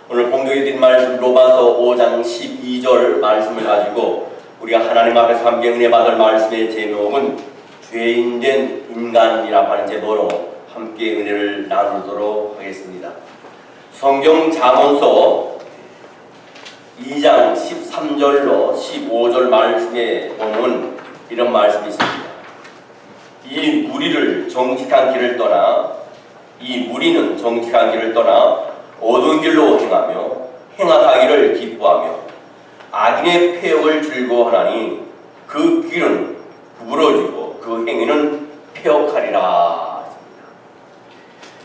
오늘 공독해 드린 말씀 로마서 5장 12절 말씀을 가지고 우리가 하나님 앞에서 함께 은혜 받을 말씀의 제목은 죄인된 인간이라 하는 제목으로 함께 은혜를 나누도록 하겠습니다. 성경 잠언서 2장 13절로 15절 말씀에 보면 이런 말씀이 있습니다. 이 무리는 정직한 길을 떠나 어두운 길로 행하기를 기뻐하며 악인의 폐역을 즐거워하나니 그 길은 구부러지고 그 행위는 폐역하리라.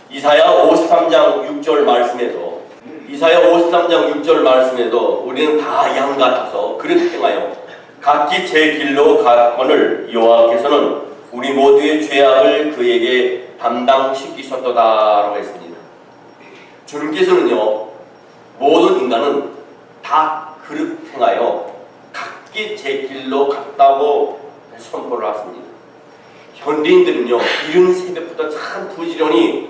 이사야 53장 6절 말씀에도 우리는 다 양 같아서 그릇 행하여 각기 제 길로 갔거늘 여호와께서는 우리 모두의 죄악을 그에게 담당시키셨도다라고 했습니다. 주님께서는요, 모든 인간은 다 그릇 행하여 각기 제 길로 갔다고 선포를 하십니다. 현대인들은요, 이른 새벽부터 참 부지런히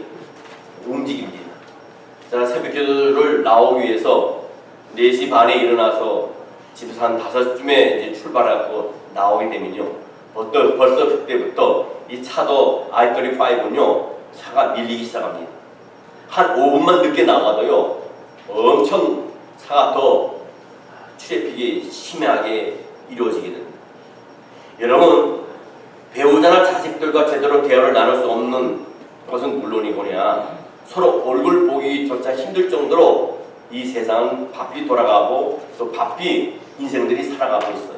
움직입니다. 자, 새벽기도를 나오기 위해서 4시 반에 일어나서 집에서 한 5시쯤에 이제 출발하고 나오게 되면요, 벌써 그때부터 이 차도 i35는요, 차가 밀리기 시작합니다. 한 5분만 늦게 나가도요, 엄청 차가 더 트래픽이 심하게 이루어지게 됩니다. 여러분, 배우자나 자식들과 제대로 대화를 나눌 수 없는 것은 물론이거냐, 서로 얼굴 보기조차 힘들 정도로 이 세상은 바삐 돌아가고 또 바삐 인생들이 살아가고 있어요.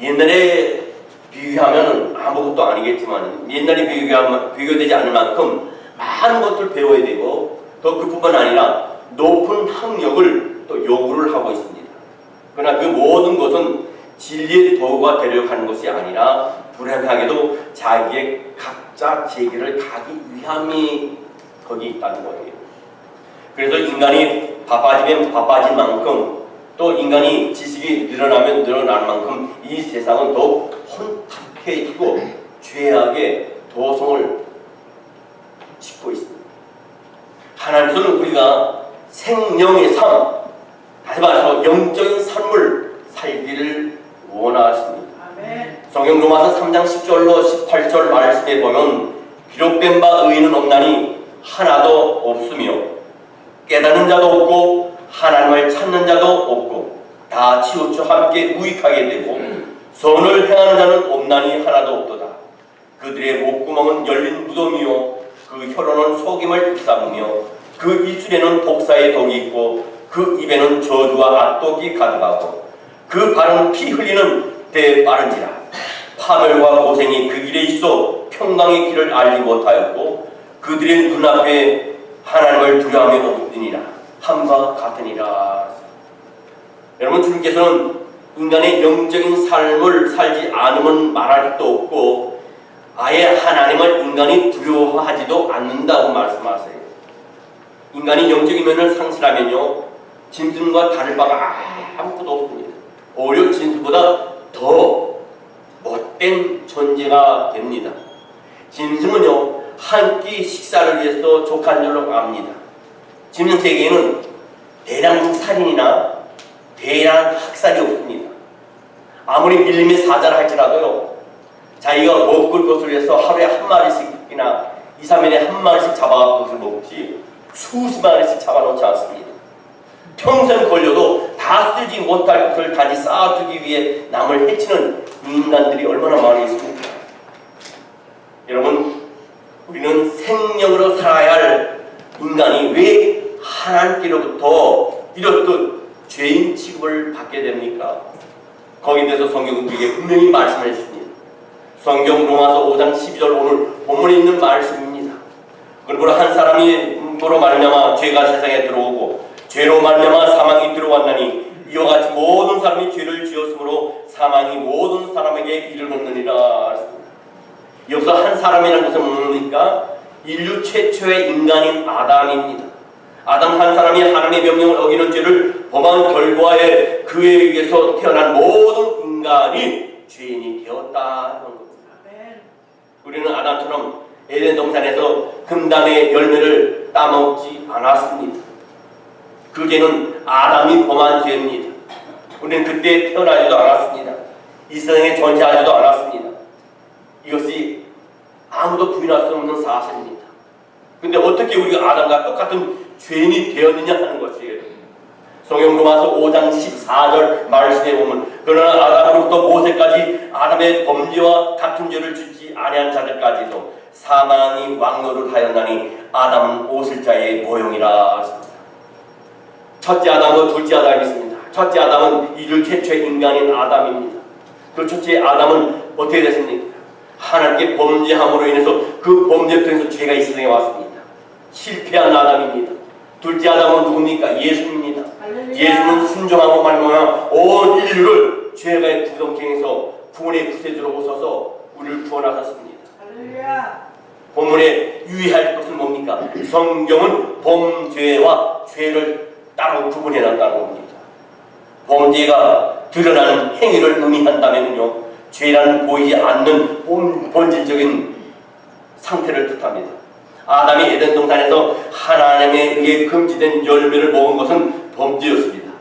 옛날에 비교하면 아무것도 아니겠지만 옛날에 비교되지 않을 만큼 많은 것을 배워야 되고 또 그뿐만 아니라 높은 학력을 또 요구를 하고 있습니다. 그러나 그 모든 것은 진리의 도구가 되려고 하는 것이 아니라 불행하게도 자기의 각자 제길을 가기 위함이 거기 있다는 거예요. 그래서 인간이 바빠지면 바빠진 만큼 또 인간이 지식이 늘어나면 늘어나는 만큼 이 세상은 더욱 혼탁해지고 죄악의 도성을 짓고 있습니다. 하나님께서는 우리가 생명의 삶, 다시 말해서 영적인 삶을 살기를 원하십니다. 성경 로마서 3장 10절로 18절 말씀에 보면 기록된 바 의인은 없나니 하나도 없으며 깨닫는 자도 없고 하나님을 찾는 자도 없고 다 치우쳐 함께 무익하게 되고 선을 행하는 자는 없나니 하나도 없도다. 그들의 목구멍은 열린 무덤이요 그 혀로는 속임을 일삼으며 그 입술에는 독사의 독이 있고 그 입에는 저주와 악독이 가득하고 그 발은 피 흘리는 데 빠른지라. 파멸과 고생이 그 길에 있어 평강의 길을 알지 못하였고 그들의 눈앞에 하나님을 두려움이 없으니라. 함과 같으니라. 여러분, 주님께서는 인간의 영적인 삶을 살지 않으면 말할 것도 없고 아예 하나님을 인간이 두려워하지도 않는다고 말씀하세요. 인간이 영적인 면을 상실하면요, 짐승과 다를 바가 아무것도 없습니다. 오히려 짐승보다 더 못된 존재가 됩니다. 짐승은요, 한 끼 식사를 위해서 족한 줄로 압니다. 짐승 세계에는 대량 살인이나 대량 학살이 없습니다. 아무리 밀림의 사자를 할지라도요, 자기가 먹을 것을 위해서 하루에 한 마리씩이나 2, 3일에 한 마리씩 잡아갖고 그것을 먹지 수십 마리씩 잡아놓지 않습니다. 평생 걸려도 다 쓰지 못할 것을 단지 쌓아두기 위해 남을 해치는 인간들이 얼마나 많이 있습니까? 여러분, 우리는 생명으로 살아야 할 인간이 왜 하나님께로부터 이렇듯 죄인 취급을 받게 됩니까? 거기에 대해서 성경은 우리에게 분명히 말씀해 주십니다. 성경 로마서 5장 12절 오늘 본문에 있는 말씀입니다. 그러므로 한 사람으로 말미암아 죄가 세상에 들어오고 죄로 말미암아 사망이 들어왔나니 이와 같이 모든 사람이 죄를 지었으므로 사망이 모든 사람에게 이르렀느니라. 여기서 한 사람이라는 것은 뭡니까? 인류 최초의 인간인 아담입니다. 아담 한 사람이 하나님의 명령을 어기는 죄를 범한 결과에 그에 의해서 태어난 모든 인간이 죄인이 되었다는 겁니다. 우리는 아담처럼 에덴 동산에서 금단의 열매를 따먹지 않았습니다. 그 죄는 아담이 범한 죄입니다. 우리는 그때 태어나지도 않았습니다. 이 세상에 존재하지도 않았습니다. 이것이 아무도 부인할 수 없는 사실입니다. 근데 어떻게 우리가 아담과 똑같은 죄인이 되었느냐 하는 것이에요. 성경 로마서 5장 14절 말씀에 보면 그러나 아담으로부터 모세까지 아담의 범죄와 같은 죄를 짓지 아니한 자들까지도 사망이 왕노를 하였나니 아담은 오실 자의 모형이라 하십니다. 첫째 아담과 둘째 아담이 있습니다. 첫째 아담은 이들 최초의 인간인 아담입니다. 그 첫째 아담은 어떻게 됐습니까? 하나님께 범죄함으로 인해서 그 범죄부터 해서 죄가 이 세상에 왔습니다. 실패한 아담입니다. 둘째 아담은 누굽니까? 예수입니다. 예수는 순종하고 말미암아 온 인류를 죄의 구덩텅에서 구원의 구세주로 오셔서 우리를 구원하셨습니다. 본문에 유의할 것은 뭡니까? 성경은 범죄와 죄를 따로 구분해놨다는 겁니다. 범죄가 드러나는 행위를 의미한다면요, 죄라는 보이지 않는 본질적인 상태를 뜻합니다. 아담이 에덴 동산에서 하나님에 의해 금지된 열매를 먹은 것은 범죄였습니다.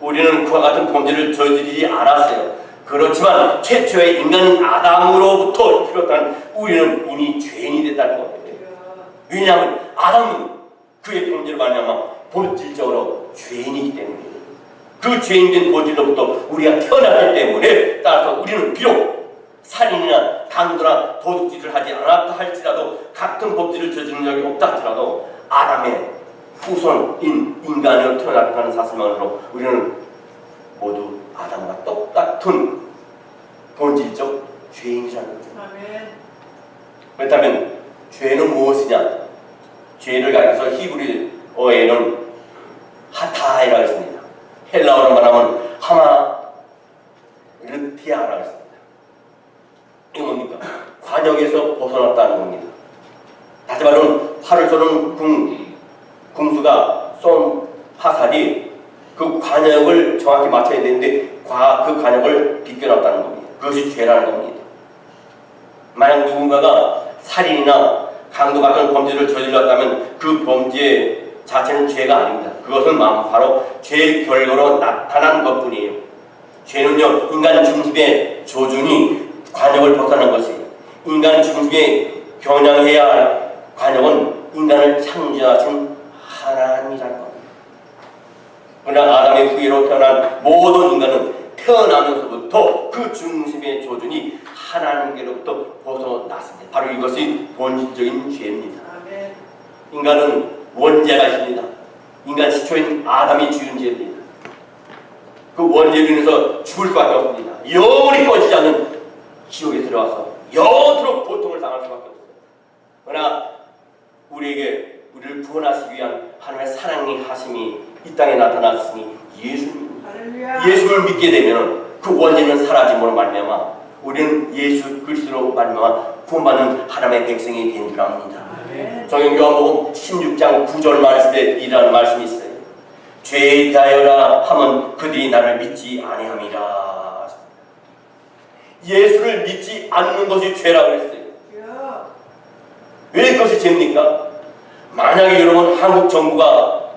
우리는 그와 같은 범죄를 저지르지 않았어요. 그렇지만 최초의 인간인 아담으로부터 비롯한 우리는 이미 죄인이 됐다는 겁니다. 왜냐하면 아담은 그의 범죄로 말미암아 본질적으로 죄인이기 때문입니다. 그 죄인된 본질로부터 우리가 태어났기 때문에 따라서 우리는 비록 살인이나 강도나 도둑질을 하지 않았다 할지라도 같은 범죄를 저지른 적이 없다 할지라도 아담의 후손인 인간으로 태어났다는 사실만으로 우리는 모두 아담과 똑같은 본질적 죄인이라는 거죠. 그렇다면 죄는 무엇이냐? 죄를 가리켜서 히브리어에는 하타이라고 했습니다. 헬라어로 말하면 하마르티아라고 했습니다. 이게 뭡니까? 관역에서 벗어났다는 겁니다. 다시 말하면 활을 쏘는 궁수가 쏜 화살이 그 관역을 정확히 맞춰야 되는데 그 관역을 비껴놨다는 겁니다. 그것이 죄라는 겁니다. 만약 누군가가 살인이나 강도 같은 범죄를 저질렀다면 그 범죄 자체는 죄가 아닙니다. 그것은 바로 죄의 결과로 나타난 것뿐이에요. 죄는요, 인간 중심의 조준이 관역을 벗어난 것이에요. 인간 중심에 겨냥해야 할 관역은 인간을 창조하신 하나님이라는 겁니다. 그러나 아담의 후예로 태어난 모든 인간은 태어나면서부터 그 중심의 조준이 하나님께로부터 벗어났습니다. 바로 이것이 본질적인 죄입니다. 인간은 원죄가 있습니다. 인간 시초인 아담이 지은 죄입니다. 그 원죄로 인해서 죽을 수밖에 없습니다. 영원히 꺼지지 않는 지옥에 들어와서 영원토록 고통을 당할 수밖에 없어요. 그러나 우리에게 우리를 구원하시기 위한 하나님의 사랑의 하심이 이 땅에 나타났으니 예수입니다. 예수를 믿게 되면 그 원죄는 사라짐으로 말미암아 우리는 예수 그리스도로 말미암아 구원받는 하나님의 백성이 된 줄 압니다. 성경 요한복음 16장 9절 말씀에 이라는 말씀이 있어요. 죄에 대하여라 하면 그들이 나를 믿지 아니함이라. 예수를 믿지 않는 것이 죄라고 했어요. 왜 그것이 죄입니까? 만약에 여러분 한국 정부가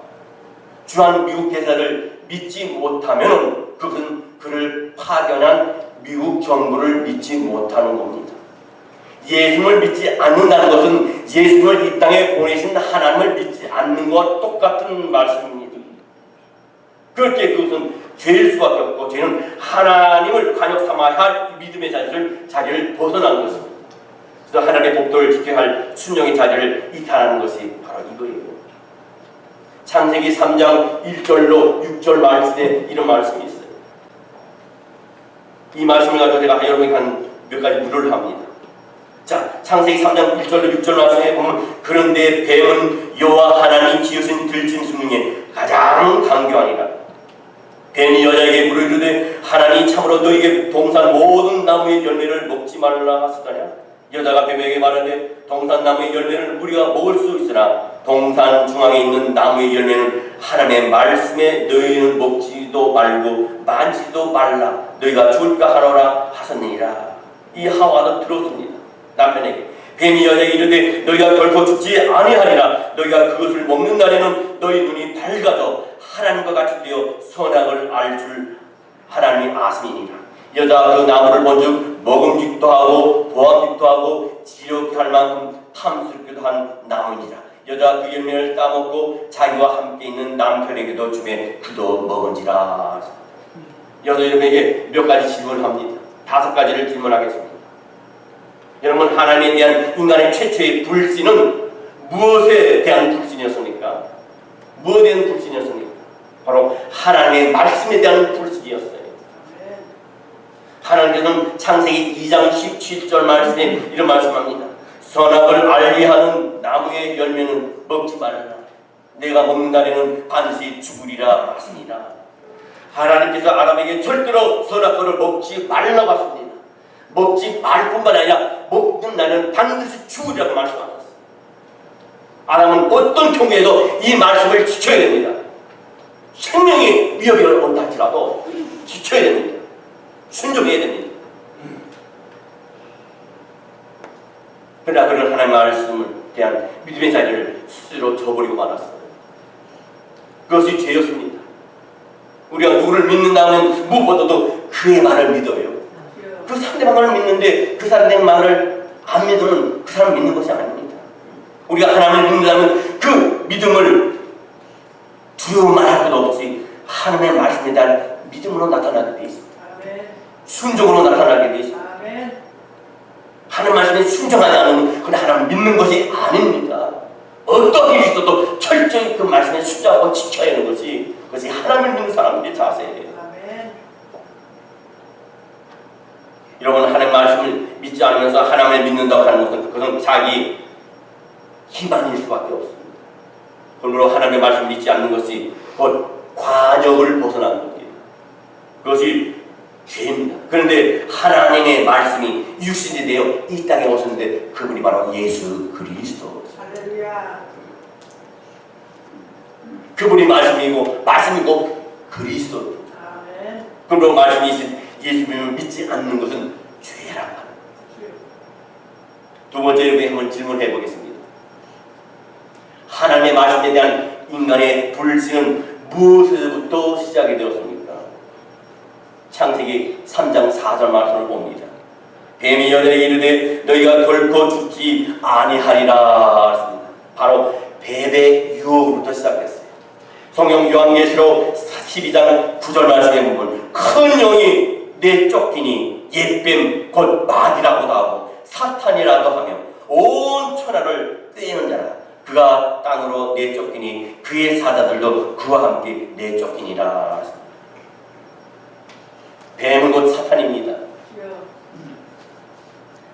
주한 미국 대사를 믿지 못하면 그것은 그를 파견한 미국 정부를 믿지 못하는 겁니다. 예수를 믿지 않는다는 것은 예수를 이 땅에 보내신 하나님을 믿지 않는 것과 똑같은 말씀입니다. 그렇게 그것은 죄일 수밖에 없고 죄는 하나님을 관역 삼아야 할 믿음의 자리를 벗어난 것입니다. 그래서 하나님의 법도를 지켜야 할 순종의 자리를 이탈하는 것이 바로 이거예요. 창세기 3장 1절로 6절 말씀에 이런 말씀이 있어요. 이 말씀을 가지고 제가 여러분에게 한 몇 가지 물어를 합니다. 자, 창세기 3장 1절로 6절 말씀에 보면 그런데 뱀은 여호와 하나님이 지으신 들짐승 중에 가장 강교하니라. 뱀이 여자에게 물어 이르되 하나님이 참으로 너에게 동산 모든 나무의 열매를 먹지 말라 하시더냐. 여자가 뱀에게 말하되 동산 나무의 열매는 우리가 먹을 수 있으나 동산 중앙에 있는 나무의 열매는 하나님의 말씀에 너희는 먹지도 말고 만지도 말라 너희가 죽을까 하노라 하셨느니라. 이 하와도 들었습니다. 남편에게 뱀이 여자에게 이르되 너희가 결코 죽지 아니하리라. 너희가 그것을 먹는 날에는 너희 눈이 밝아져 하나님과 같이 되어 선악을 알 줄 하나님이 아심이니라. 여자가 그 나무를 본즉 먹음직도 하고 보암직도 하고 지혜롭게 할 만큼 탐스럽기도 한 나무니라. 여자가 그 열매를 따먹고 자기와 함께 있는 남편에게도 주매 그도 먹은지라. 여러분, 여러분에게 몇 가지 질문을 합니다. 5가지를 질문하겠습니다. 여러분, 하나님에 대한 인간의 최초의 불신은 무엇에 대한 불신이었습니까? 무엇에 대한 불신이었습니까? 바로 하나님의 말씀에 대한 불신이었어요. 하나님께서는 창세기 2장 17절 말씀에 이런 말씀합니다. 선악을 알게 하는 나무의 열매는 먹지 말아라. 내가 먹는 날에는 반드시 죽으리라 하시니라. 하나님께서 아담에게 절대로 선악과를 먹지 말라고 하십니다. 먹지 말 뿐만 아니라 먹는 날은 반드시 죽으리라고 말씀하셨어요. 아담은 어떤 경우에도 이 말씀을 지켜야 됩니다. 생명이 위협이 온다 할지라도 지켜야 됩니다. 순종해야 됩니다. 그러나 그런 하나님의 말씀을 대한 믿음의 자리를 스스로 저버리고 말았어요. 그것이 죄였습니다. 우리가 누구를 믿는다면 무엇보다도 그의 말을 믿어요. 그 상대방을 믿는데 그 상대방 말을 안 믿으면 그 사람 믿는 것이 아닙니다. 우리가 하나님을 믿는다면 그 믿음을 두려움 말할 것도 없이 하나님의 말씀에 대한 믿음으로 나타나게 되어 있습니다. 순종으로 나타나게 되어 있습니다. 하나님 말씀에 순종하지 않으면 그건 하나님 믿는 것이 아닙니다. 어떤 일이 있어도 철저히 그 말씀에 순종하고 지켜야 하는 것이 그것이 하나님을 믿는 사람들의 자세예요. 여러분, 하나님 말씀을 믿지 않으면서 하나님을 믿는다고 하는 것은 그것은 자기 기만일 수밖에 없습니다. 그러므로 하나님의 말씀을 믿지 않는 것이 곧 관역을 벗어나는 것입니다. 그것이 죄입니다. 그런데 하나님의 말씀이 육신이 되어 이 땅에 오셨는데 그분이 바로 예수 그리스도. 할렐루야. 그분이 말씀이고 말씀이고 그리스도. 아멘. 그러므로 말씀이신 예수님을 믿지 않는 것은 죄라고 합니다. 두 번째 여기 한번 질문해 보겠습니다. 하나님의 말씀에 대한 인간의 불신은 무엇에서부터 시작이 되었습니까? 창세기 3장 4절 말씀을 봅니다. 뱀이 여자에게 이르되 너희가 결코 죽지 아니하리라 했습니다. 바로 뱀의 유혹으로부터 시작됐어요. 성경 요한계시록 12장 9절 말씀에 보면 큰 영이 내쫓기니 옛뱀 곧 마귀라고도 하고 사탄이라도 하며 온 천하를 떼는 자라. 그가 땅으로 내쫓기니 그의 사자들도 그와 함께 내쫓기니라. 뱀은 곧 사탄입니다.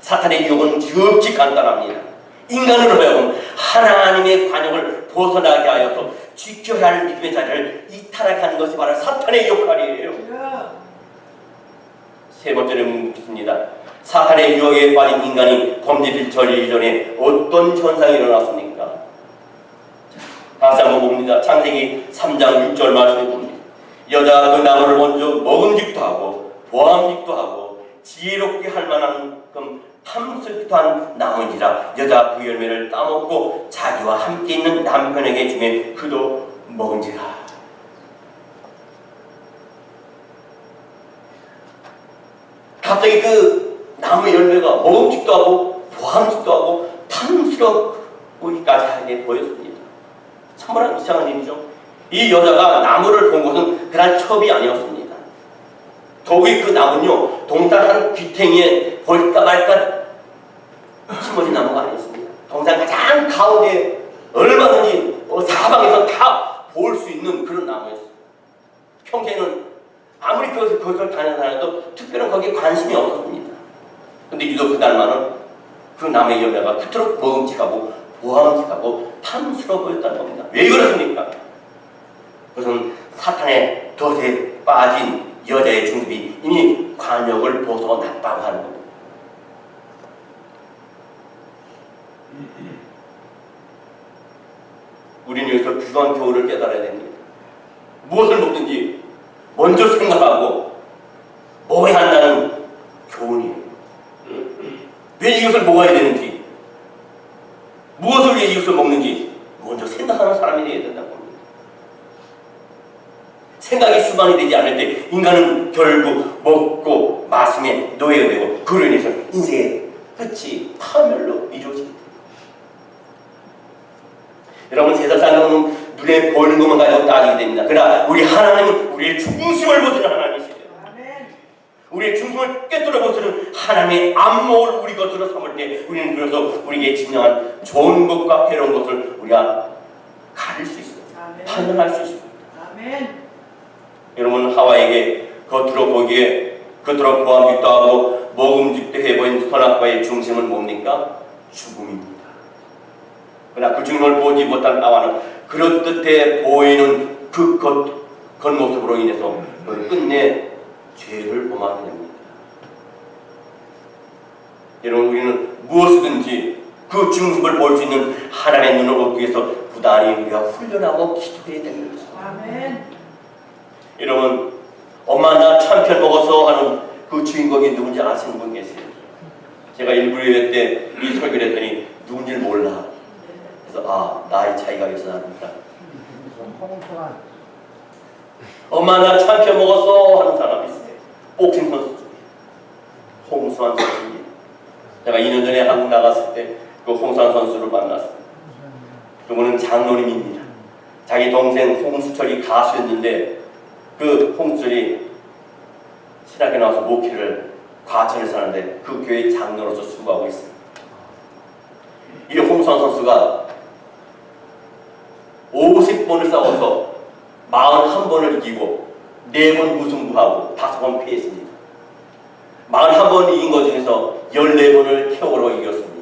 사탄의 유혹은 지극히 간단합니다. 인간으로 하여금 하나님의 관용을 벗어나게 하여서 지켜야 할 믿음의 자리를 이탈하게 하는 것이 바로 사탄의 역할이에요. 세 번째로 묻습니다. 사탄의 유혹에 빠진 인간이 범죄를 저지르기 전에 어떤 현상이 일어났습니까? 다시 한번 봅니다. 창세기 3장 6절 말씀해 봅니다. 여자가 그 나무를 먼저 먹음직도 하고 보암직도 하고 지혜롭게 할 만큼 탐스럽기도 한 나무니라. 여자가 그 열매를 따먹고 자기와 함께 있는 남편에게 주매 그도 먹은지라. 갑자기 그 나무 열매가 먹음직도 하고 보암직도 하고 탐스럽기까지 하게 보였습니다. 참으로 이상한 일이죠. 이 여자가 나무를 본 것은 그날 처음이 아니었습니다. 더욱이 그 나무는요, 동산 한 귀퉁이에 볼까 말까 심어진 나무가 아니었습니다. 동산 가장 가운데 얼마든지 사방에서 다 볼 수 있는 그런 나무였어요. 평소에는 아무리 그것을 다녀도 특별한 거기에 관심이 없었습니다. 근데 유독 그날만은 그 나무의 열매가 그토록 먹음직하고 보암직하고 탐스러워 보였다는 겁니다. 왜 그렇습니까? 그것은 사탄의 덫에 빠진 여자의 중습이 이미 관역을 벗어났다고 하는 겁니다. 우리는 여기서 귀한 교훈을 깨달아야 됩니다. 무엇을 먹든지 먼저 생각하고 먹어야 한다는 교훈이에요. 왜 이것을 먹어야 되는지, 이것을 먹는지 먼저 생각하는 사람이 되어야 된다고 합니다. 생각이 수반이 되지 않을 때 인간은 결국 먹고 마심에 노예가 되고 그로 인해서 인생의 끝이 파멸로 이루어지게 됩니다. 여러분, 세상 사람은 눈에 보이는 것만 가지고 따지게 됩니다. 그러나 우리 하나님은 우리의 중심을 보시는 하나님이시죠. 우리의 중심을 깨뜨려 보시는 하나님의 안목을 우리 것으로 삼을 때 우리는 그래서 우리에게 진정한 좋은 것과 해로운 것을 우리가 가릴 수 있어요. 판단할 수 있습니다. 아멘. 여러분, 하와에게 겉으로 보기에 겉으로 보암직도 하고 먹음직도 해보인 선악과의 중심은 뭡니까? 죽음입니다. 그러나 그 죽음을 보지 못한 하와는 그럴듯해 보이는 그 겉모습으로 인해서 끝내 죄를 범하게 됩니다. 여러분, 우리는 무엇이든지 그 중심을 볼 수 있는 하나님의 눈을 얻기 위해서 부단히 우리가 훈련하고 기도해야 됩니다. 아멘. 여러분, 엄마 나 참편 먹어서 하는 그 주인공이 누군지 아시는 분 계세요? 제가 1부회 때 이 설교를 했더니 누군지 몰라. 그래서 나이 차이가 있어 합니다. 엄마 나 참편 먹었어 하는 사람이 있어요. 복싱 선수 중에 홍수환 선수입니다. 제가 2년 전에 한국 나갔을 때 그 홍수환 선수를 만났습니다. 그분은 장로님입니다. 자기 동생 홍수철이 가수였는데 그 홍수철이 신학에 나와서 목회를 과천에 사는데 그 교회 장로로서 수고하고 있습니다. 이 홍수환 선수가 50번을 싸워서 41번을 이기고 4번 무승부하고 5번 패했습니다. 41번 이긴 것 중에서 14번을 KO로 이겼습니다.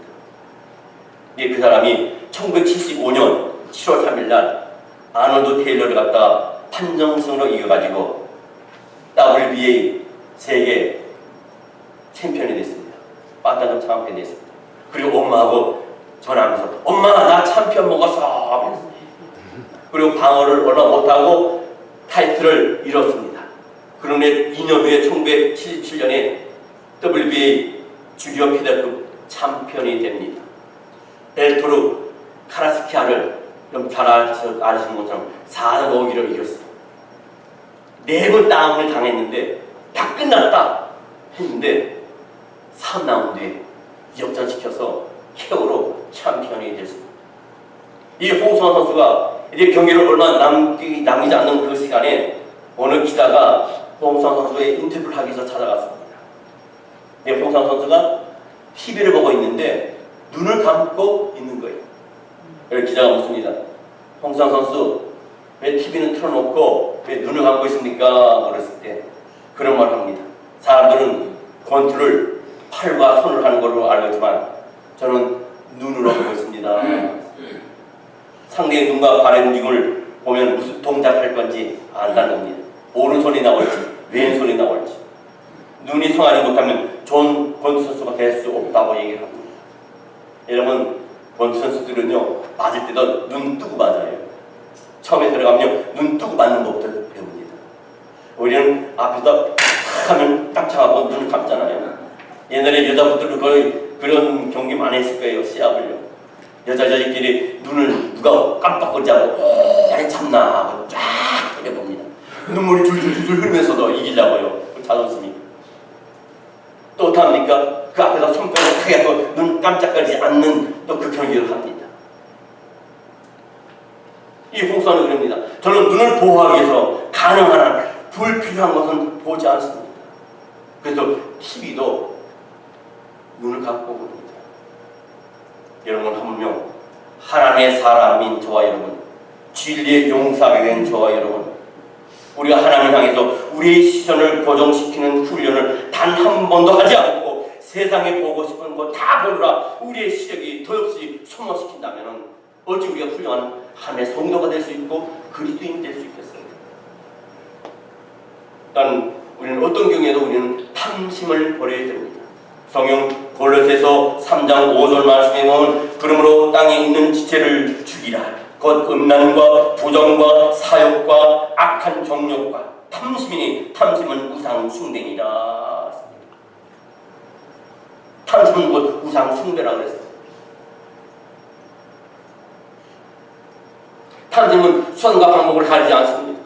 그 사람이 1975년 7월 3일 날 아놀드 테일러를 갖다가 판정승으로 이겨가지고 WBA 세계 챔피언이 됐습니다. 빠따금 챔피언이 됐습니다. 그리고 엄마하고 전화하면서 엄마 나 챔피언 먹었어. 그리고 방어를 얼마 못하고 타이틀을 잃었습니다. 그런데 2년 후에 1977년에 WBA 주니어 피더급 챔피언이 됩니다. 엘토르 카라스키아를 좀 잘 아시는 것처럼 4전 5기를 이겼어요. 4번 다운을 당했는데 다 끝났다 했는데 3라운드에 역전시켜서 KO로 챔피언이 됐습니다. 이 홍수환 선수가 이제 경기를 얼마 남기지 않는 그 시간에 어느 기자가 홍수환 선수의 인터뷰를 하기 위해서 찾아갔습니다. 홍수환 선수가 TV를 보고 있는데 눈을 감고 있는 거예요. 그래서 기자가 묻습니다. 홍수환 선수 왜 TV는 틀어놓고 왜 눈을 감고 있습니까? 그랬을 때 그런 말을 합니다. 사람들은 권투를 팔과 손을 하는 걸로 알고 있지만 저는 눈으로 하고 있습니다. 상대의 눈과 발의 움직임을 보면 무슨 동작할 건지 안다는 겁니다. 오른손이 나올지 왼손이 나올지 눈이 성하지 못하면 좋은 권투 선수가 될 수 없다고 얘기를 합니다. 여러분, 권투 선수들은요 맞을 때도 눈 뜨고 맞아요. 처음에 들어가면 눈 뜨고 맞는 법부터 배웁니다. 우리는 앞에서 탁 하면 깜짝하고 눈을 감잖아요. 옛날에 여자분들은 거의 그런 경기 많이 했을 거예요. 시합을요. 여자들끼리 눈을 누가 깜빡거리지 않고 오래 참나 하고 쫙 때려봅니다. 눈물이 줄줄줄 흐르면서도 이기려고요. 그 자존심이. 또 어떡합니까? 그 앞에서 손뼉을 크게 하고 눈 깜짝거리지 않는 또 그 경기를 합니다. 이 홍수환은 그럽니다. 저는 눈을 보호하기 위해서 가능한 한 불필요한 것은 보지 않습니다. 그래서 TV도 눈을 감고 봅니다. 여러분, 하물며 하나님의 사람인 저와 여러분, 진리의 용사가 된 저와 여러분, 우리가 하나님을 향해서 우리의 시선을 고정시키는 훈련을 단 한 번도 하지 않고 세상에 보고 싶은 거 다 보느라 우리의 시력이 더없이 소모시킨다면 어찌 우리가 훌륭한 하나님의 성도가 될 수 있고 그리스도인이 될 수 있겠어요? 일단 우리는 어떤 경우에도 우리는 탐심을 버려야 됩니다. 성경 골로새서 3장 5절 말씀에 보면 그러므로 땅에 있는 지체를 죽이라. 곧 음란과 부정과 사욕과 악한 정욕과 탐심이니 탐심은 우상 숭배니라. 탐심은 곧 우상 숭배라 그랬어요. 탐심은 선과 방법을 가리지 않습니다.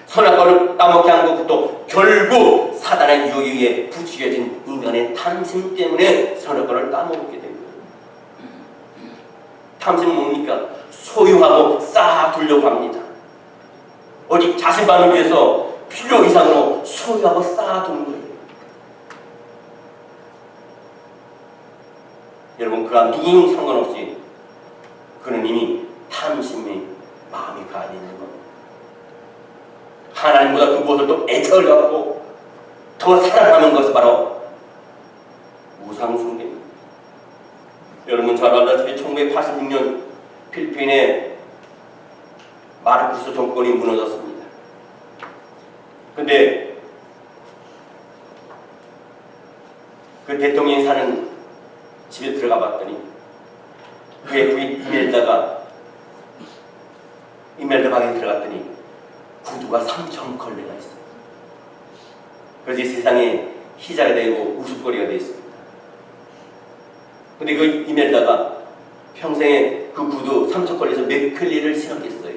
선악과를 따먹게 하는 것도 결국 사단의 유혹에 의해 부추겨진 인간의 탐심 때문에 선악과를 따먹게 된 거예요. 탐심은 뭡니까? 소유하고 쌓아두려고 합니다. 오직 자신만을 위해서 필요 이상으로 소유하고 쌓아두는 거예요. 여러분, 그가 누구는 상관없이 그는 이미 탐심의 마음이 가야 있는 겁니다. 하나님보다 그 무엇을 또 애착을 갖고 더 사랑하는 것이 바로 우상숭배입니다. 여러분 잘 알다시피 1986년 필리핀의 마르코스 정권이 무너졌습니다. 근데 그 대통령이 사는 집에 들어가 봤더니 그의 부인 이멜다 방에 들어갔더니 구두가 3,000컬레가 있어요. 그래서 이 세상에 희자가 되고 우스거리가 되어 있습니다. 근데 그 이멜다가 평생에 그 구두 3,000컬레에서 몇 컬레를 신었겠어요?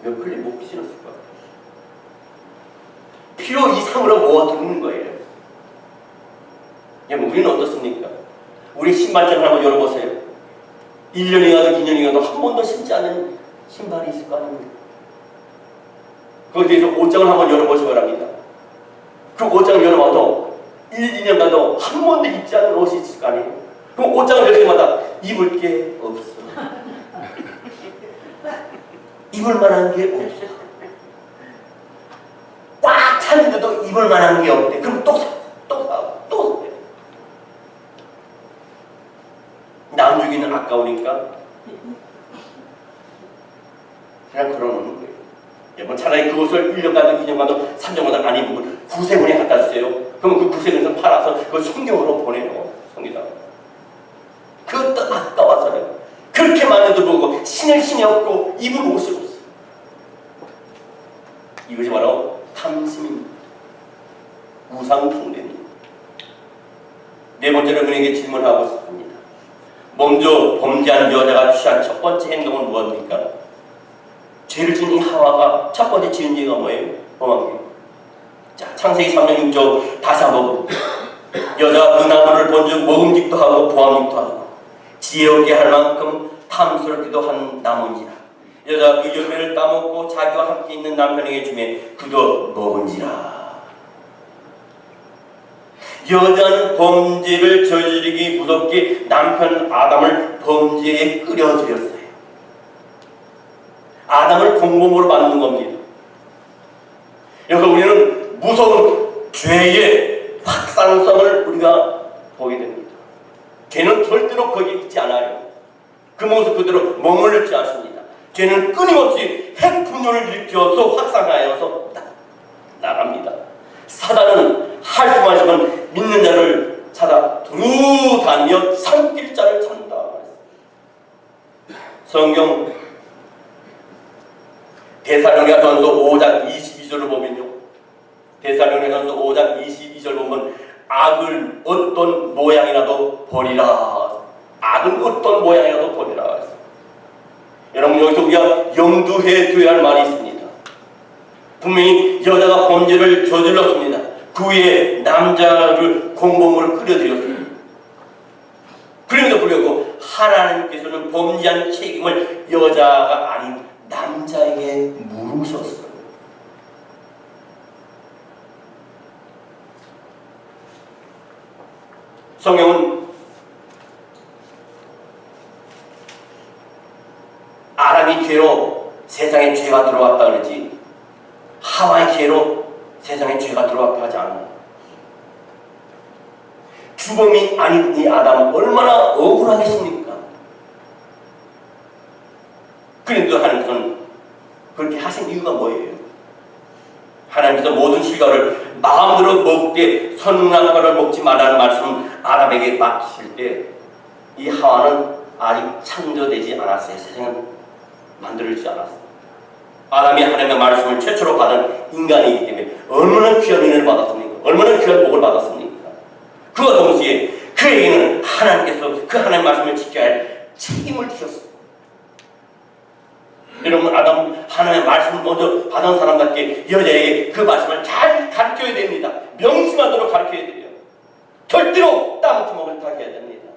몇 컬레 못 신었을 것 같아요. 필요 이상으로 모아두는 거예요. 여러분, 우리는 어떻습니까? 우리 신발장을 한번 열어보세요. 1년이 가도 2년이 가도 한 번도 신지 않은 신발이 있을 거 아닙니까? 거기에 대해서 옷장을 한번 열어보시기 바랍니다. 그 옷장을 열어봐도 1, 2년 가도 한 번도 입지 않은 옷이 있을 거 아니에요? 그럼 옷장을 열 때마다 입을 게 없어. 입을 만한 게 없어. 꽉 찼는데도 입을 만한 게 없대. 그럼 또 사. 남주기는 아까우니까 그냥 걸어놓는 거예요. 여러분, 차라리 그것을 1년 가도 2년 가도 3년 가도 안 입으면 구세군에 갖다 주세요. 그럼 그 구세군에서 팔아서 그걸 성경으로 보내요. 성기다. 그것도 아까워서요. 그렇게 많은데도 보고 신을 신이 없고 입을 옷이 없어. 이것이 바로 탐심입니다. 우상숭배입니다. 네 번째로 그에게 질문하고 싶습니다. 먼저 범죄한 여자가 취한 첫 번째 행동은 무엇입니까? 죄를 지은 이 하와가 첫 번째 지은 죄가 뭐예요? 범한 게. 자, 창세기 3장 6절 다시 한번. 여자가 그 나무를 본즉 먹음직도 하고 보암직도 하고 지혜 없게 할 만큼 탐스럽기도 한 나무인지라. 여자가 그 열매를 따먹고 자기와 함께 있는 남편에게 주매 그도 먹은지라. 여자는 범죄를 저지르기 무섭게 남편 아담을 범죄에 끌어들였어요. 아담을 공범으로 만든 겁니다. 그래서 우리는 무서운 죄의 확산성을 우리가 보게 됩니다. 죄는 절대로 거기에 있지 않아요. 그 모습 그대로 머물지 않습니다. 죄는 끊임없이 핵분열을 일으켜서 확산하여서 나갑니다. 사단은 할 수만 있으면 믿는 자를 찾아 두루다니며 삼킬 자를 찾는다. 성경 데살로니가전서 5장 22절을 보면요. 데살로니가전서 5장 22절 보면 악을 어떤 모양이라도 버리라. 악은 어떤 모양이라도 버리라. 여러분, 여기서 우리가 염두해 두어야 할 말이 있습니다. 분명히 여자가 범죄를 저질렀습니다. 그 후에 남자를 공범으로 끌어들였습니다. 그럼에도 불구하고 하나님께서는 범죄한 책임을 여자가 아닌 남자에게 물으셨어요. 성경은 아담이 죄로 세상에 죄가 들어왔다 그러지 하와의 죄로 세상에 죄가 들어왔다 하지 않아요. 주범이 아닌 이 아담은 얼마나 억울하겠습니까? 그런데 하나님께서는 그렇게 하신 이유가 뭐예요? 하나님께서 모든 실과를 마음대로 먹되 선악과를 먹지 말라는 말씀을 아담에게 맡기실 때 이 하와는 아직 창조되지 않았어요. 세상은 만들어지지 않았어요. 아담이 하나님의 말씀을 최초로 받은 인간이기 때문에 얼마나 귀한 은혜를 받았습니까? 얼마나 귀한 복을 받았습니까? 그와 동시에 그에게는 하나님께서 그 하나님의 말씀을 지켜야 할 책임을 주셨어요. 여러분, 아담 하나님의 말씀을 먼저 받은 사람답게 여자에게 그 말씀을 잘 가르쳐야 됩니다. 명심하도록 가르쳐야 돼요. 절대로 땀구멍을 타게 해야 됩니다.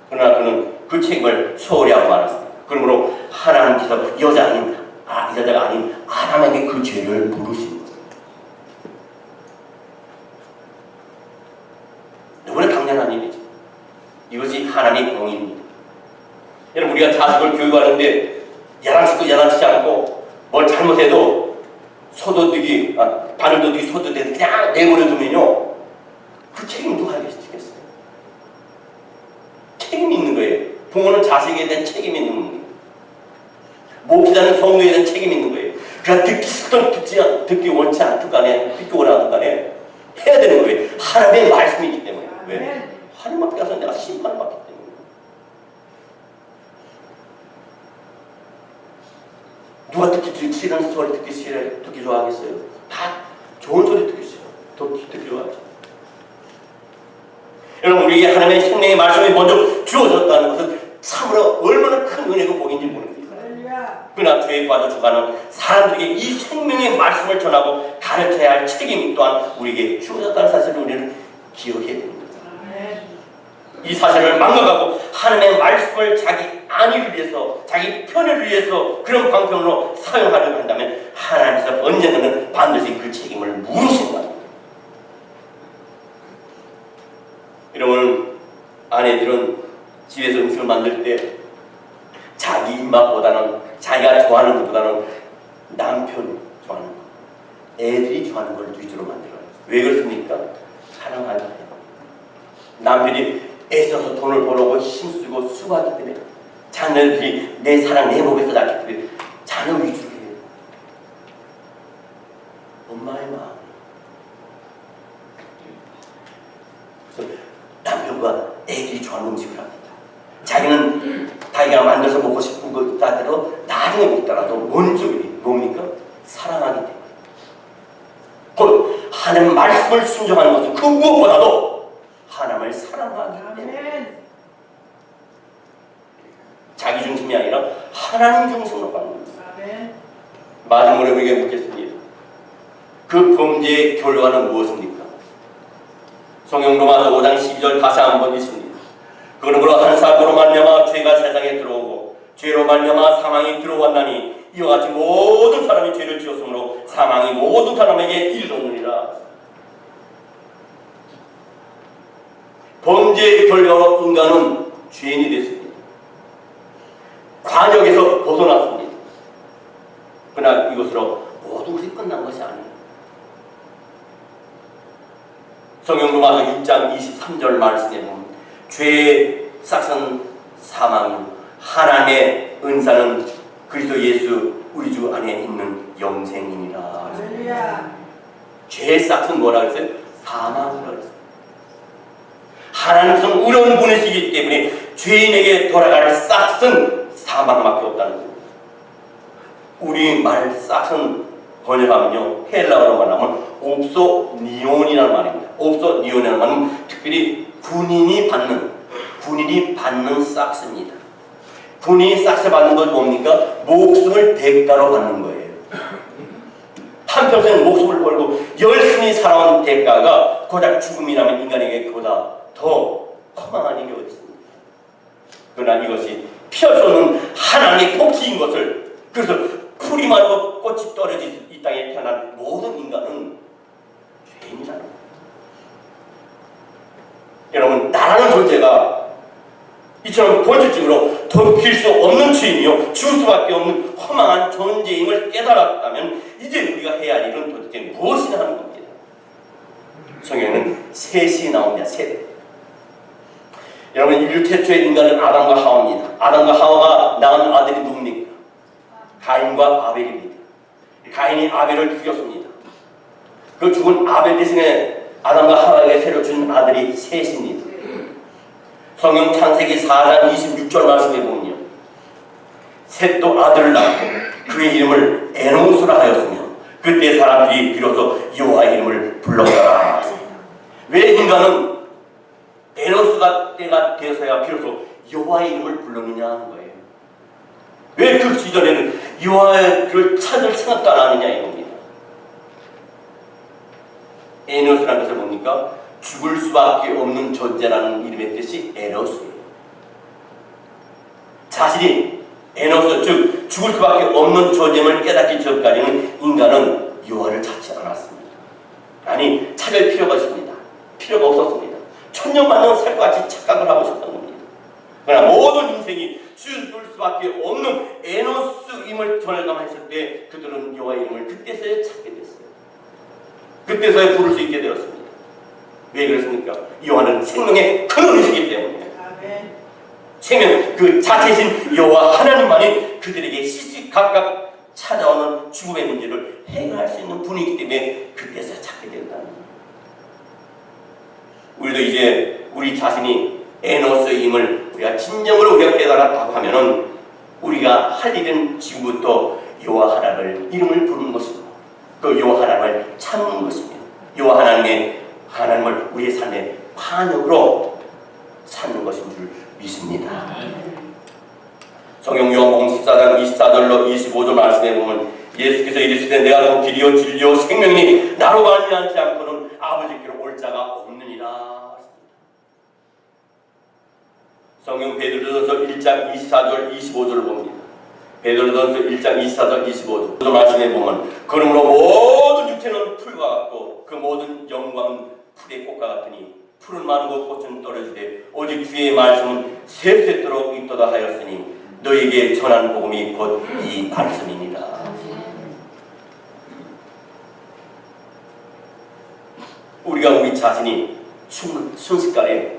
그러나 그는 그 책임을 소홀히 하고 말았습니다. 그러므로 하나님께서 여자가 아닌 아담에게 그 죄를 물으신 거예요. 너무나 당연한 일이죠. 이것이 하나님의 공의입니다. 여러분, 우리가 자식을 교육하는데 야단치지 않고 뭘 잘못해도 바늘도둑이 소도둑이 그냥 내버려두면요, 그 책임 누가 하겠어요? 책임이 있는 거예요. 부모는 자식에 대한 책임이 있는 거예요. 목사는 성도에 대한 책임이 있는 거예요. 그냥 듣기 싫든 듣기 원치 않든 간에, 듣기 원하든 간에 해야 되는 거예요. 하나님의 말씀이기 때문에. 왜? 하나님 앞에 가서 내가 심판을 받기 때문에. 누가 듣기 싫은 소리 듣기 좋아하겠어요? 다 좋은 소리 듣기 싫어. 듣기 좋아하죠. 여러분, 우리에게 하나님의 생명의 말씀이 먼저 주어졌다는 것은 참으로 얼마나 큰 은혜고 복인지 모릅니다. 그러나 죄에 빠져 죽어가는 사람들에게 이 생명의 말씀을 전하고 가르쳐야 할 책임이 또한 우리에게 주어졌다는 사실을 우리는 기억해야 됩니다. 이 사실을 망각하고 하나님의 말씀을 자기 안위를 위해서, 자기 편의를 위해서 그런 방편으로 사용하려고 한다면 하나님께서 언젠가는 반드시 그 책임을 물으신다. 여러분, 아내들은 집에서 음식을 만들 때 자기 입맛보다는, 자기가 좋아하는 것보다는 남편이 좋아하는 것, 애들이 좋아하는 걸 위주로 만들어요. 왜 그렇습니까? 사랑하니까. 남편이 애써서 돈을 벌어오고 힘쓰고 수고하기 때문에, 자녀들이 내 사랑, 내 몸에서 낳기 때문에 자녀 위주로 해요. 엄마의 마음. 그래서 남편과 애들이 좋아하는 음식을 합니다. 자기는 자기가 만들어서 먹고 싶은 것 따대로 나중에 먹더라도 먼저 뭡니까? 사랑하기 때문에. 곧 하나님 말씀을 순종하는 것은 그 무엇보다도 하나님을 사랑하기 때문에. 자기 중심이 아니라 하나님 중심으로 가는 겁니다. 마지막으로 우리에게 묻겠습니다. 그 범죄의 결과는 무엇입니까? 성경 로마서 5장 12절 다시 한번 읽습니다. 그러므로 한 사람으로 말미암아 죄가 세상에 들어오고 죄로 말미암아 사망이 들어왔나니 이와 같이 모든 사람이 죄를 지었으므로 사망이 모든 사람에게 이르렀느니라. 범죄의 결과로 인간은 죄인이 됐습니다. 관역에서 벗어났습니다. 그러나 이것으로 모든 것이 끝난 것이 아니에요. 성경 로마서 6장 23절 말씀에 보면 죄의 싹은 사망이요 하나님의 은사는 그리스도 예수 우리 주 안에 있는 영생이니라. 죄의 싹은 뭐라 그랬어요? 사망이라고 그랬어요. 하나님께서는 의로운 분이시기 때문에 죄인에게 돌아갈 싹은 사망밖에 없다는 거예요. 우리말 싹은 번역하면요, 헬라어로 말하면 옵소니온이라는 말입니다. 옵소니온이라는 말은 특별히 군인이 받는 싹스입니다. 군인이 싹스 받는 건 뭡니까? 목숨을 대가로 받는 거예요. 한평생 목숨을 걸고 열심히 살아온 대가가 고작 죽음이라면 인간에게 그보다 더 허망한 일이 어디 있습니까? 그러나 이것이 피할 수 없는 하나님의 복지인 것을, 그래서 풀이 마르고 꽃이 떨어진 이 땅에 태어난 모든 인간은 죄인이라는 거예요. 여러분, 나라는 존재가 이처럼 본질적으로 덮일 수 없는 죄이며 죽을 수밖에 없는 허망한 존재임을 깨달았다면 이제 우리가 해야 할 일은 도대체 무엇이냐 하는 겁니다. 성경에는 셋이 나옵니다. 셋. 여러분, 인류 최초의 인간은 아담과 하와입니다. 아담과 하와가 낳은 아들이 누굽니까? 가인과 아벨입니다. 가인이 아벨을 죽였습니다. 그 죽은 아벨 대신에 아담과 하와에게 새로 준 아들이 셋입니다. 성경 창세기 4장 26절 말씀에 보면요, 셋도 아들을 낳고 그의 이름을 에노스라 하였으며 그때 사람들이 비로소 여호와의 이름을 불렀더라. 왜 인간은 에노스가 때가 되어서야 비로소 여호와의 이름을 불렀느냐 하는 거예요. 왜 그 이전에는 여호와를 찾을 생각도 안 하느냐 이겁니다. 에노스라는 것을 뭡니까? 죽을 수밖에 없는 존재라는 이름의 뜻이 에노스예요. 자신이 에노스, 즉 죽을 수밖에 없는 존재임을 깨닫기 전까지는 인간은 여호와를 찾지 않았습니다. 아니, 찾을 필요가 있습니다. 필요가 없었습니다. 천년만년 살 것 같이 착각을 하고 있었던 겁니다. 그러나 모든 인생이 죽을 수밖에 없는 에노스임을 절감했을 때 그들은 여호와의 이름을 그때서야 찾게 됐어요. 그때서야 부를 수 있게 되었습니다. 왜 그렇습니까? 여호와는 생명의 근원이시기 때문에. 생명 그 자체이신 여호와 하나님만이 그들에게 시시각각 찾아오는 죽음의 문제를 해결할 수 있는 분이기 때문에 그때서야 찾게 된다는 거예요. 우리도 이제 우리 자신이 에노스임을 우리가 진정으로 우리가 깨달았다고 하면은 우리가 할 일은 지금부터 여호와 하나님을 이름을 부르는 것이고 그 여호와 하나님을 찾는 것입니다. 여호와 하나님을 우리의 삶의 환역으로 찾는 것인 줄 믿습니다. 성경 요한복음 14장 24절로 25절 말씀에 보면 예수께서 이르시되 내가 그 길이요 진리요 생명이니 나로 말미암지 않고는 아버지께로 올 자가 없느니라. 성경 베드로전서 1장 24절 25절을 봅니다. 베드로전서 1장 24절 25절 그 말씀에 보면 그러므로 모든 육체는 풀과 같고 그 모든 영광은 풀의 꽃과 같으니 풀은 마르고 꽃은 떨어지되 오직 주의 말씀은 세세토록 있도다 하였으니 너에게 전한 복음이 곧 이 말씀이니라. 우리가 우리 자신이 순식간에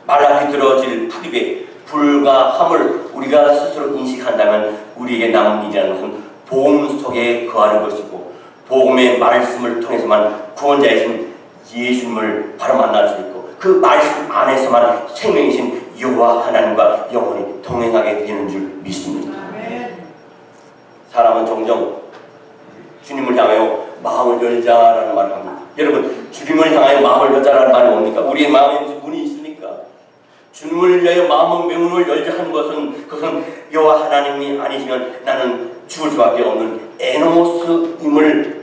말라 비틀어질 풀잎에 불과함을 우리가 스스로 인식한다면 우리에게 남은 일이라는 것은 복음 속에 거하는 것이고 복음의 말씀을 통해서만 구원자이신 예수님을 바로 만날 수 있고 그 말씀 안에서만 생명이신 여호와 하나님과 영원히 동행하게 되는 줄 믿습니다. 사람은 종종 주님을 향하여 마음을 열자라는 말을 합니다. 여러분, 주님을 향하여 마음을 열자라는 말이 뭡니까? 우리의 마음에 무슨 문이 있습니까? 주님을 위하여 마음의 문을 열자 하는 것은 그것은 여호와 하나님이 아니시면 나는 죽을 수밖에 없는 에노스임을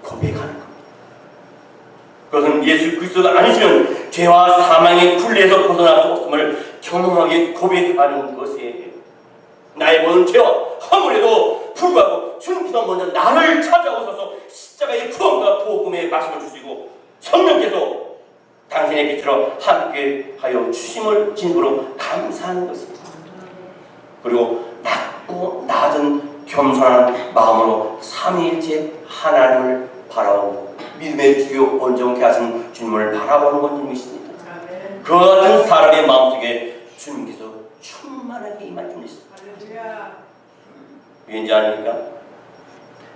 고백하는 겁니다. 그것은 예수 그리스도가 아니시면 죄와 사망의 굴레에서 벗어날 수 없음을 경험하게 고백하는 것이에요. 나의 모든 죄와 허물에도 불구하고 주님께서 먼저 나를 찾아오셔서 십자가의 구원과 복음의 말씀을 주시고 성령께서 당신의 빛으로 함께하여 주심을 진으로 감사하는 것입니다. 그리고 낮고 낮은 겸손한 마음으로 삼위일체 하나님을 바라보고 믿음의 주요 온전케 하신 주님을 바라보는 것을 믿습니다. 그 같은 사람의 마음속에 주님께서 충만하게 임할 줄 믿습니다. 왠지 아닙니까?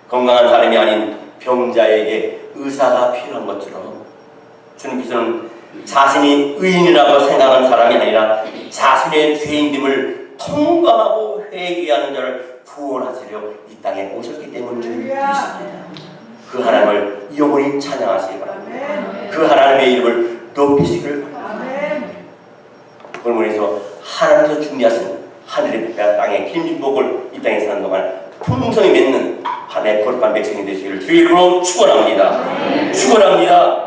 건강한 사람이 아닌 병자에게 의사가 필요한 것처럼 주님께서는 자신이 의인이라고 생각하는 사람이 아니라 자신의 죄인됨을 통감하고 회개하는 자를 구원하시려 이 땅에 오셨기 때문인 믿습니다. 그 하나님을 영원히 찬양하시기 바랍니다. 그 하나님의 이름을 높이시길 바랍니다. 그러므로 하나님께서 준비하신 하늘의 빛과 땅의 긴 축복을 이 땅에 사는 동안 풍성히 맺는 한 해 거룩한 백성이 되시기를 주의 이름으로 축원합니다. 축원합니다.